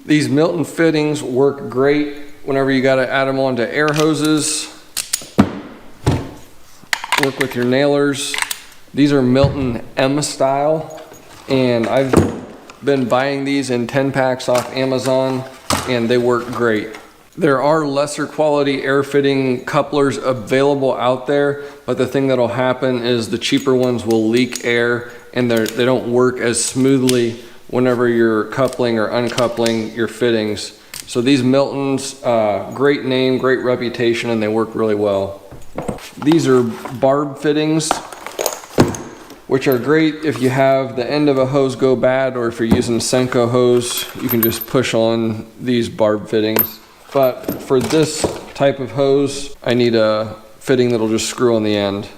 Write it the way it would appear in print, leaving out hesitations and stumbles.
These Milton fittings work great whenever you gotta add them onto air hoses. Work with your nailers. These are Milton M style, and I've been buying these in 10 packs off Amazon, and they work great. There are lesser quality air fitting couplers available out there, but the thing that'll happen is the cheaper ones will leak air, and they don't work as smoothly whenever you're coupling or uncoupling your fittings. So these Miltons, great name, great reputation, and they work really well. These are barb fittings, which are great if you have the end of a hose go bad, or if you're using Senko hose, you can just push on these barb fittings. But for this type of hose, I need a fitting that'll just screw on the end.